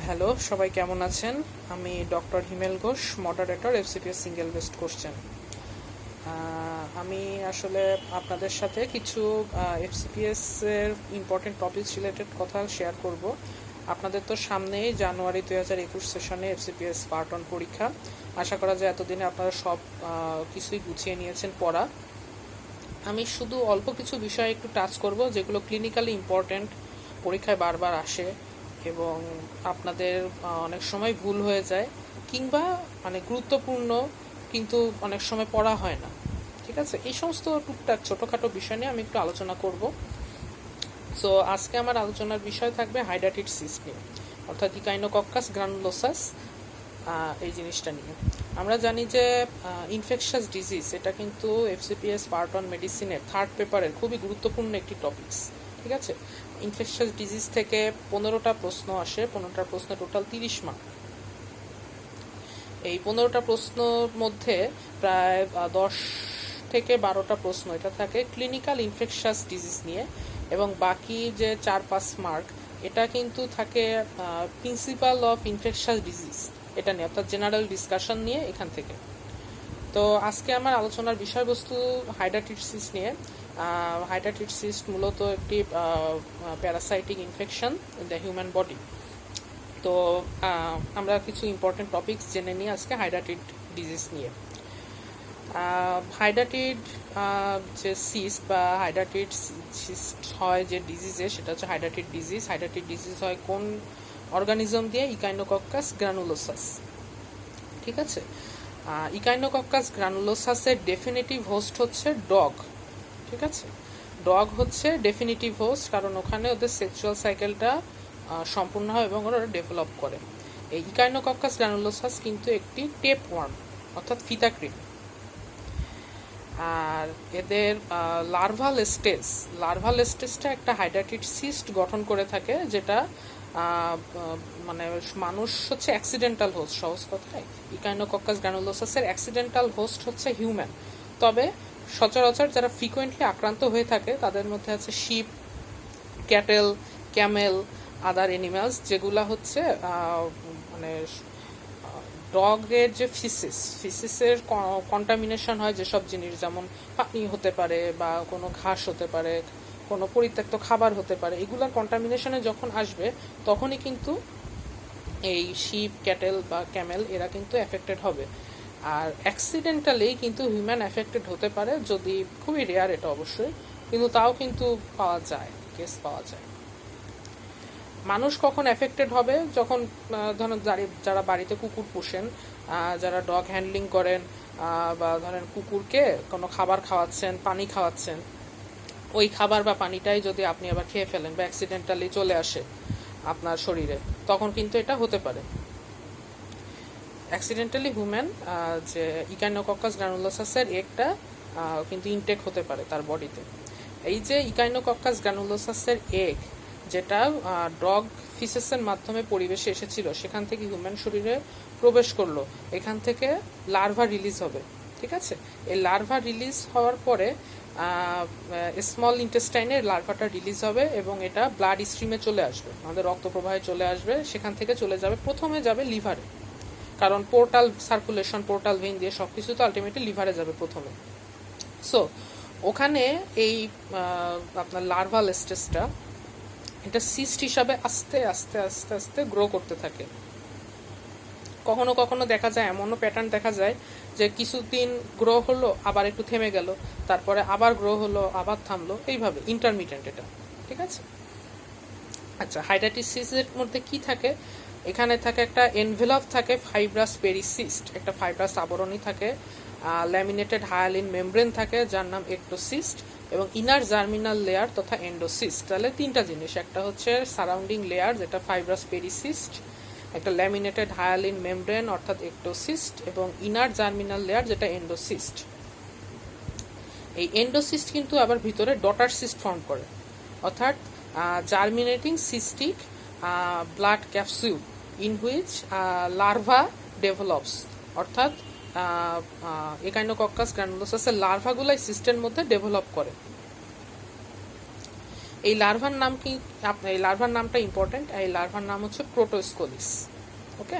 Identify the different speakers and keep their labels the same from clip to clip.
Speaker 1: Hello, সবাই কেমন আছেন? আমি doctor Himel Ghosh, moderator FCPS single best question. আমি আসলে আপনাদের সাথে কিছু এফসিপিএস এর ইম্পর্টেন্ট টপিকস রিলেটেড কথা শেয়ার করব। আপনাদের তো সামনেই জানুয়ারি 2021 সেশনে এফসিপিএস পার্ট 1 পরীক্ষা। আশা করা যায় এতদিনে আপনারা সব কিছুই গুছিয়ে নিয়েছেন পড়া। আমি শুধু অল্প কিছু বিষয় একটু টাচ করব যেগুলো ক্লিনিক্যালি ইম্পর্টেন্ট, পরীক্ষায় বারবার আসে এবং আপনাদের অনেক সময় ভুল হয়ে যায়, কিংবা মানে গুরুত্বপূর্ণ কিন্তু অনেক সময় পড়া হয় না। ঠিক আছে, এই সমস্ত টুকটাক ছোটোখাটো বিষয় নিয়ে আমি একটু আলোচনা করব। সো আজকে আমার আলোচনার বিষয় থাকবে হাইড্রাটিড সিস্ট নিয়ে, অর্থাৎ ইকাইনোকক্কাস গ্রানুলোসাস। এই জিনিসটা নিয়ে আমরা জানি যে ইনফেকশাস ডিজিজ এটা কিন্তু এফসিপিএস পার্ট 1 মেডিসিনের থার্ড পেপারের খুবই গুরুত্বপূর্ণ একটি টপিকস। ঠিক আছে, ইনফেকশাস ডিজিজ থেকে 15টা প্রশ্ন আসে, 15টা প্রশ্ন টোটাল 30 মার্ক। এই 15টা প্রশ্নের মধ্যে প্রায় 10 থেকে 12টা প্রশ্ন এটা থাকে ক্লিনিক্যাল ইনফেকশাস ডিজিজ নিয়ে, এবং বাকি যে 4-5 মার্ক এটা কিন্তু থাকে প্রিন্সিপাল অফ ইনফেকশাস ডিজিজ এটা নিয়ে, অর্থাৎ জেনারেল ডিসকাশন নিয়ে এখান থেকে। তো আজকে আমার আলোচনার বিষয়বস্তু হাইড্রাটিড সিস্ট নিয়ে। হাইড্রাটিড সিস্ট মূলত একটি parasitic infection in the human body. তো আমরা কিছু ইম্পর্টেন্ট টপিকস জেনে নিই আজকে হাইড্রাটিড ডিজিজ নিয়ে। হাইড্রাটিড যে সিস্ট বা হাইড্রাটিড সিস্ট হয় যে ডিজিজে, সেটা হচ্ছে হাইড্রাটিড ডিজিজ। হাইড্রাটিড ডিজিজ হয় কোন অর্গানিজম দিয়ে? ইকাইনোকক্কাস গ্রানুলোসাস। ঠিক আছে, ইকাইনোকক্কাস গ্রানুলোসাসের ডেফিনিটিভ হোস্ট হচ্ছে ডগ। ঠিক আছে, ডগ হচ্ছে ডেফিনিটিভ হোস্ট, কারণ ওখানে ওদের সেক্সুয়াল সাইকেলটা সম্পূর্ণ হয় এবং ওরা ডেভেলপ করে। এই ইকাইনোকক্কাস গ্রানুলোসাস কিন্তু একটি টেপ ওয়ার্ম, অর্থাৎ ফিতাকৃমি। আর এদের লার্ভাল স্টেজটা একটা হাইড্রাটিড সিস্ট গঠন করে থাকে, যেটা মানে মানুষ হচ্ছে অ্যাক্সিডেন্টাল হোস্ট। সহজ কথায় ইকাইনোকক্কাস গ্রানুলোসাসের অ্যাক্সিডেন্টাল হোস্ট হচ্ছে হিউম্যান। তবে সচরাচর যারা ফ্রিকোয়েন্টলি আক্রান্ত হয়ে থাকে তাদের মধ্যে আছে শিপ, ক্যাটেল, ক্যামেল, আদার এনিম্যালস, যেগুলা হচ্ছে মানে ডগের যে ফিসিসের কন্টামিনেশন হয় যেসব জিনিস, যেমন পানি হতে পারে বা কোনো ঘাস হতে পারে, কোনো পরিত্যক্ত খাবার হতে পারে, এগুলোর কন্টামিনেশনে যখন আসবে তখনই কিন্তু এই শিপ, ক্যাটেল বা ক্যামেল এরা কিন্তু এফেক্টেড হবে। আর অ্যাক্সিডেন্টালি কিন্তু হিউম্যান এফেক্টেড হতে পারে, যদি খুবই রেয়ার এটা অবশ্যই, কিন্তু তাও কিন্তু পাওয়া যায়, কেস পাওয়া যায়। মানুষ কখন এফেক্টেড হবে? যখন ধরেন যারা বাড়িতে কুকুর পোষেন, যারা ডগ হ্যান্ডলিং করেন, বা ধরেন কুকুরকে কোনো খাবার খাওয়াচ্ছেন, পানি খাওয়াচ্ছেন, ওই খাবার বা পানিটাই যদি আপনি আবার খেয়ে ফেলেন বা অ্যাক্সিডেন্টালি চলে আসে আপনার শরীরে, তখন কিন্তু এটা হতে পারে। অ্যাক্সিডেন্টালি হিউম্যান যে ইকাইনোকক্কাস গ্রানুলোসাসের একটা কিন্তু ইনটেক হতে পারে তার বডিতে। এই যে ইকাইনোকক্কাস গ্রানুলোসাসের এগ, যেটা ডগ ফিসেসের মাধ্যমে পরিবেশে এসেছিল, সেখান থেকে হিউম্যান শরীরে প্রবেশ করলো, এখান থেকে লার্ভা রিলিজ হবে। ঠিক আছে, এই লার্ভা রিলিজ হওয়ার পরে স্মল ইন্টেস্টাইনের লার্ভাটা রিলিজ হবে এবং এটা ব্লাড স্ট্রিমে চলে আসবে, আমাদের রক্ত প্রবাহে চলে আসবে, সেখান থেকে চলে যাবে, প্রথমে যাবে লিভারে, কারণ পোর্টাল সার্কুলেশন, পোর্টাল ভেইন দিয়ে সব কিছু তো আলটিমেটলি লিভারে যাবে প্রথমে। সো ওখানে এই আপনার লার্ভাল স্টেজটা এটা সিস্ট হিসাবে আস্তে আস্তে আস্তে আস্তে গ্রো করতে থাকে। কখনো কখনো দেখা যায়, এমনও প্যাটার্ন দেখা যায় যে কিছুদিন গ্রো হলো, আবার একটু থেমে গেল, তারপরে আবার গ্রো হলো, আবার থামলো, এইভাবে ইন্টারমিডিয়েন্ট এটা। ঠিক আছে, আচ্ছা, হাইড্রাটিড সিস্টের মধ্যে কি থাকে? এখানে থাকে একটা এনভেলপ থাকে, ফাইব্রাস পেরিসিস্ট, একটা ফাইব্রাস আবরণী থাকে, ল্যামিনেটেড হায়ালিন মেমব্রেন থাকে যার নাম একটোসিস্ট, এবং ইনার জার্মিনাল লেয়ার তথা এন্ডোসিস্ট। তাহলে তিনটা জিনিস, একটা হচ্ছে সারাউন্ডিং লেয়ার যেটা ফাইব্রাস পেরিসিস্ট, একটা ল্যামিনেটেড হায়ালিন মেমব্রেন অর্থাৎ একটোসিস্ট, এবং ইনার জার্মিনাল লেয়ার যেটা এন্ডোসিস্ট। এই এন্ডোসিস্ট কিন্তু আবার ভিতরে ডটার সিস্ট ফর্ম করে, অর্থাৎ germinating cystic blood capsule in which larva develops, অর্থাৎ একাইনোকক্কাস গ্রানুলোসাসের লার্ভাগুলাই সিস্টের মধ্যে ডেভেলপ করে। এই লার্ভার নাম কি, এই লার্ভার নামটা ইম্পর্টেন্ট। এই লার্ভার নাম হচ্ছে প্রোটোস্কোলিস। ওকে,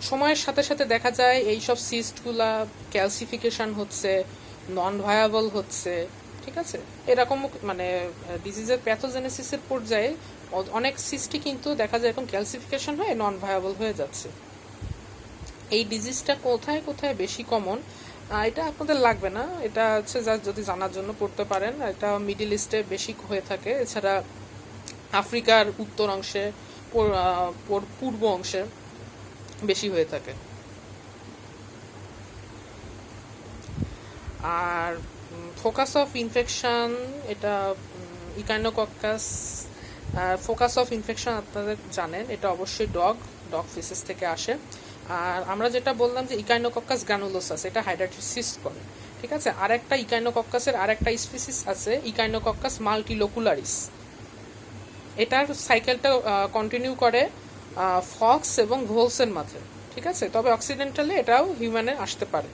Speaker 1: সময়ের সাথে সাথে দেখা যায় এইসব সিস্টগুলা ক্যালসিফিকেশন হচ্ছে, নন ভায়াবল হচ্ছে, ঠিক আছে। এরকম মানে ডিজিজের প্যাথোজেনেসিসের পর্যায়ে অনেক সিস্টই কিন্তু দেখা যায় এরকম ক্যালসিফিকেশন হয়ে নন ভায়াবল হয়ে যাচ্ছে। এই ডিজিজটা কোথায় কোথায় বেশি কমন এটা আপনাদের লাগবে না, এটা হচ্ছে যা যদি জানার জন্য পড়তে পারেন। এটা মিডল ইস্টে বেশি হয়ে থাকে, এছাড়া আফ্রিকার উত্তর অংশে, পূর্ব অংশে বেশি হয়ে থাকে। আর ফোকাস অফ ইনফেকশন, এটা ইকাইনোকক্কাস। ফোকাস অফ ইনফেকশন আপনাদের জানেন, এটা অবশ্যই ডগ ফিসেস থেকে আসে। আর আমরা যেটা বললাম যে ইকাইনোকক্কাস গ্রানুলোসাস, এটা হাইড্রাটিস সিস্ট করে, ঠিক আছে। আরেকটা ইকাইনোকক্কাসের আরেকটা স্পিসিস আছে, ইকাইনোকক্কাস মাল্টিলোকুলারিস। এটার সাইকেলটা কন্টিনিউ করে ফক্স এবং ভোলসের মাঝে, ঠিক আছে। তবে অক্সিডেন্টালি এটাও হিউম্যানে আসতে পারে।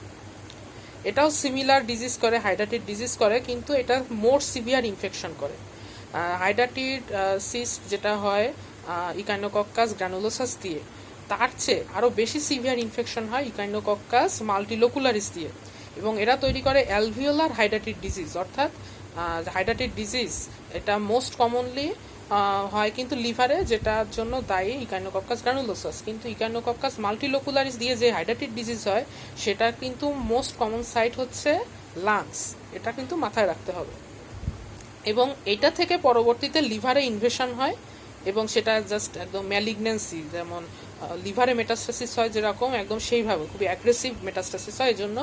Speaker 1: এটাও সিমিলার ডিজিজ করে, হাইড্রাটিড ডিজিজ করে, কিন্তু এটা মোর সিভিয়ার ইনফেকশন করে। হাইড্রাটিড সিস্ট যেটা হয় ইকাইনোকক্কাস গ্রানুলোসাস দিয়ে, তার চেয়ে আরও বেশি সিভিয়ার ইনফেকশন হয় ইকাইনোকক্কাস মাল্টিলোকুলারিস দিয়ে, এবং এরা তৈরি করে অ্যালভিওলার হাইড্রাটিড ডিজিজ। অর্থাৎ হাইড্রাটিড ডিজিজ এটা মোস্ট কমনলি হয় কিন্তু লিভারে, যেটার জন্য দায়ী ইকাইনোকক্কাস গ্রানুলোসাস। কিন্তু ইকাইনোকক্কাস মাল্টিলোকুলারিস দিয়ে যে হাইড্রাটিড ডিজিজ হয় সেটা কিন্তু মোস্ট কমন সাইট হচ্ছে লাংস, এটা কিন্তু মাথায় রাখতে হবে। এবং এটা থেকে পরবর্তীতে লিভারে ইনভেশন হয়, এবং সেটা জাস্ট একদম ম্যালিগন্যান্সি, যেমন লিভারে মেটাস্টাসিস হয় যেরকম, একদম সেইভাবে খুবই অ্যাগ্রেসিভ মেটাস্টাসিস হয়। এই জন্য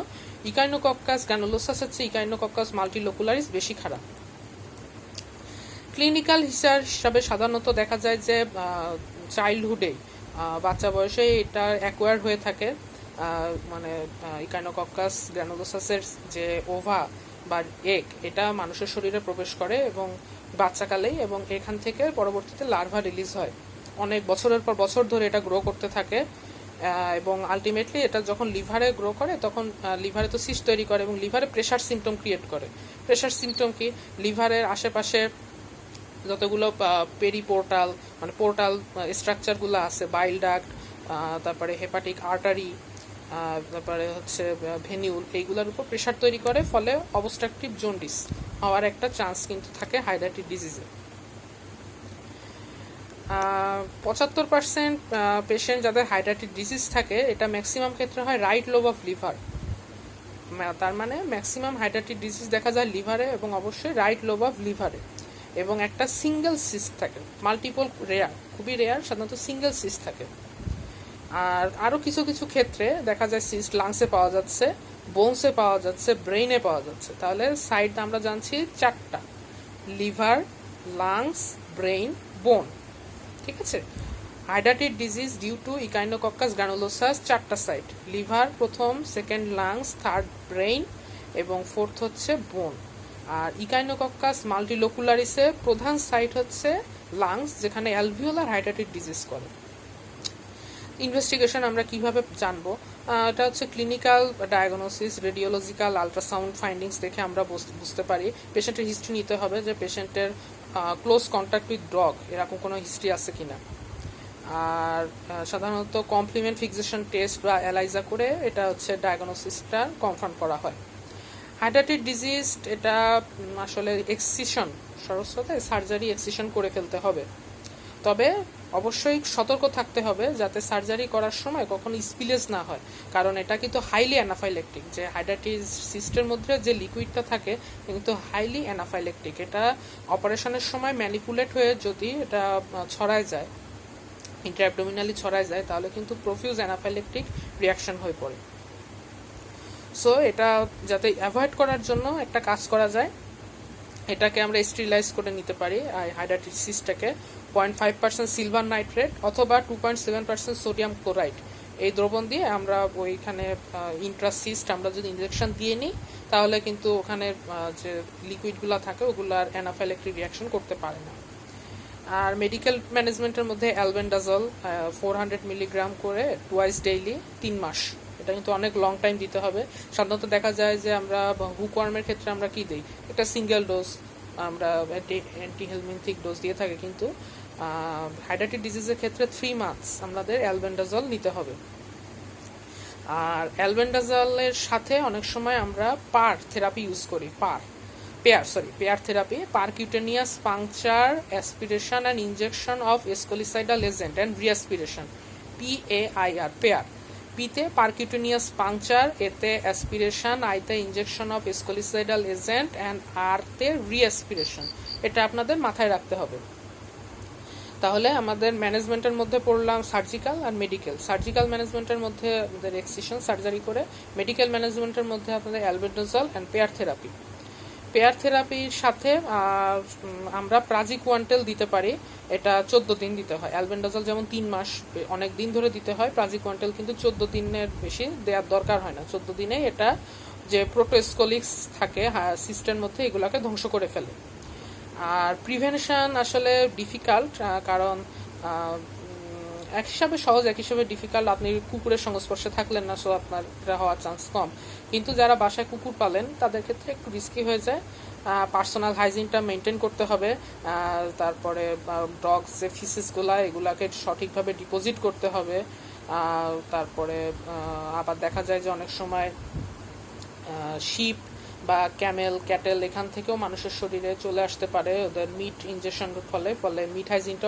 Speaker 1: ইকাইনোকক্কাস গ্রানুলোসাস হচ্ছে ইকাইনোকক্কাস মাল্টিলোকুলারিস বেশি খারাপ। ক্লিনিক্যাল হিসাবে সাধারণত দেখা যায় যে চাইল্ডহুডে, বাচ্চা বয়সে এটা অ্যাকোয়ার হয়ে থাকে, মানে ইকাইনোকক্কাস গ্রানুলোসাসের যে ওভা বা এগ, এটা মানুষের শরীরে প্রবেশ করে এবং বাচ্চাকালেই, এবং এখান থেকে পরবর্তীতে লার্ভা রিলিজ হয়। অনেক বছরের পর বছর ধরে এটা গ্রো করতে থাকে, এবং আলটিমেটলি এটা যখন লিভারে গ্রো করে তখন লিভারে তো সিস্ট তৈরি করে এবং লিভারে প্রেশার সিমটম ক্রিয়েট করে। প্রেশার সিমটম কি, লিভারের আশেপাশে যতগুলো পেরিপোর্টাল মানে পোর্টাল স্ট্রাকচারগুলো আছে, বাইল ডাক্ট, তারপরে হেপাটিক আর্টারি, তারপরে হচ্ছে ভেনিউল, এইগুলোর উপর প্রেশার তৈরি করে, ফলে অবস্ট্রাকটিভ জন্ডিস হওয়ার একটা চান্স কিন্তু থাকে হাইড্রাটিড ডিজিজে। 75% পেশেন্ট যাদের হাইড্রাটিড ডিজিজ থাকে, এটা ম্যাক্সিমাম ক্ষেত্রে হয় রাইট লোব অফ লিভার। তার মানে ম্যাক্সিমাম হাইড্রাটিড ডিজিজ দেখা যায় লিভারে, এবং অবশ্যই রাইট লোব অফ লিভারে, এবং একটা সিঙ্গেল সিস্ট থাকে। মাল্টিপল রেয়ার, খুবই রেয়ার, সাধারণত সিঙ্গেল সিস্ট থাকে। আর আরও কিছু কিছু ক্ষেত্রে দেখা যায় সিস্ট লাংসে পাওয়া যাচ্ছে, বোনসে পাওয়া যাচ্ছে, ব্রেইনে পাওয়া যাচ্ছে। তাহলে সাইড আমরা জানছি 4টা: লিভার, লাংস, ব্রেইন, বোন, ঠিক আছে। হাইড্রাটিড ডিজিজ ডিউ টু ইকাইনোকক্কাস গ্রানুলোসাস 4টা সাইট: লিভার প্রথম, সেকেন্ড লাংস, থার্ড ব্রেইন, এবং ফোর্থ হচ্ছে বোন। আর ইকাইনোকক্কাস মাল্টিলোকুলারিসে প্রধান সাইট হচ্ছে লাংস, যেখানে অ্যালভিওলার হাইড্রাটিড ডিজিজ করে। ইনভেস্টিগেশন আমরা কিভাবে জানবো, এটা হচ্ছে clinical diagnosis, radiological, ultrasound findings দেখে আমরা বুঝতে পারি। পেশেন্টের হিস্ট্রি নিতে হবে, যে পেশেন্টের ক্লোজ কন্ট্যাক্ট উইথ ডগ এরকম কোনো হিস্ট্রি আছে কিনা। আর সাধারণত কমপ্লিমেন্ট ফিক্সেশন টেস্ট বা এলাইজা করে এটা হচ্ছে ডায়াগনোসিসটা কনফার্ম করা হয়। হাইড্রাটিড ডিজিজ এটা আসলে এক্সিশন, সরস্বতে সার্জারি এক্সিশন করে ফেলতে হবে। তবে অবশ্যই সতর্ক থাকতে হবে যাতে সার্জারি করার সময় কখনো স্পিলেজ না হয়, কারণ এটা কিন্তু হাইলি অ্যানাফাইলেকটিক। যে হাইড্রাটিড সিস্টের মধ্যে যে লিকুইডটা থাকে কিন্তু হাইলি অ্যানাফাইলেকটিক। এটা অপারেশনের সময় ম্যানিপুলেট হয়ে যদি এটা ছড়ায় যায়, ইন্টারঅ্যাবডোমিনালি ছড়ায় যায়, তাহলে কিন্তু প্রফিউজ অ্যানাফাইলেকটিক রিয়াকশন হয়ে পড়ে। সো এটা যাতে অ্যাভয়েড করার জন্য একটা কাজ করা যায়, এটাকে আমরা স্টেরিলাইজ করে নিতে পারি। হাইড্রাটিড সিস্টটাকে 0.5% সিলভার নাইট্রেট অথবা 2.7% সোডিয়াম ক্লোরাইড, এই দ্রবণ দিয়ে আমরা ওইখানে ইন্ট্রাসিস্ট আমরা যদি ইনজেকশন দিয়ে নিই, তাহলে কিন্তু ওখানে যে লিকুইডগুলো থাকে ওগুলার অ্যানাফাইলেকটিক রিয়াকশন করতে পারে না। আর মেডিকেল ম্যানেজমেন্টের মধ্যে অ্যালবেন্ডাজল 400 মিলিগ্রাম করে টুয়াইস ডেইলি 3 মাস, এটা কিন্তু অনেক লং টাইম দিতে হবে। সাধারণত দেখা যায় যে আমরা হুকওয়ার্মের ক্ষেত্রে আমরা কি দিই, একটা সিঙ্গেল ডোজ আমরা অ্যান্টিহেলমিনথিক ডোজ দিয়ে থাকি, কিন্তু হাইড্রেটিক ডিজিজের ক্ষেত্রে 3 মান্থস আমাদের অ্যালবেন্ডাজল নিতে হবে। আর অ্যালবেন্ডাজলের সাথে অনেক সময় আমরা পার থেরাপি ইউজ করি, pair therapy, percutaneous puncture, aspiration and injection of scolicidal agent and reaspiration, PAIR, pair. পিতে পারকিউটেনিয়াস পাংচার, এতে অ্যাসপিরেশন, আইতে injection of scolicidal agent and আরতে রিঅ্যাসপিরেশন। এটা আপনাদের মাথায় রাখতে হবে। তাহলে আমাদের ম্যানেজমেন্টের মধ্যে পড়লাম সার্জিক্যাল আর মেডিকেল। সার্জিক্যাল ম্যানেজমেন্টের মধ্যে আমাদের এক্সিশন সার্জারি করে, মেডিকেল ম্যানেজমেন্টের মধ্যে আপনাদের albendazole and pair therapy. Pair থেরাপির সাথে আমরা প্রাজিকুয়ান্টেল দিতে পারি, এটা 14 দিন দিতে হয়। অ্যালবেন্ডাজল যেমন 3 মাস অনেক দিন ধরে দিতে হয়, প্রাজিকুয়ান্টেল কিন্তু 14 দিনের বেশি দেওয়ার দরকার হয় না। 14 দিনে এটা যে প্রোটোস্কোলিক্স থাকে সিস্টেমের মধ্যে এগুলোকে ধ্বংস করে ফেলে। আর প্রিভেনশন আসলে ডিফিকাল্ট, কারণ এক হিসাবে সহজ, এক হিসাবে ডিফিকাল্ট। আপনি কুকুরের সংস্পর্শে থাকলেন না, সো আপনার এটা হওয়ার চান্স কম। কিন্তু যারা বাসায় কুকুর পালেন তাদের ক্ষেত্রে একটু রিস্কি হয়ে যায়। পার্সোনাল হাইজিনটা মেনটেন করতে হবে। তারপরে ডগস যে ফিসেসগুলা এগুলাকে সঠিকভাবে ডিপোজিট করতে হবে। তারপরে আবার দেখা যায় যে অনেক সময় শিপ বা ক্যাটেল এখান থেকেও মানুষের শরীরে চলে আসতে পারে ওদের মিট ইনজেকশনের ফলে মিট হাইজিনটা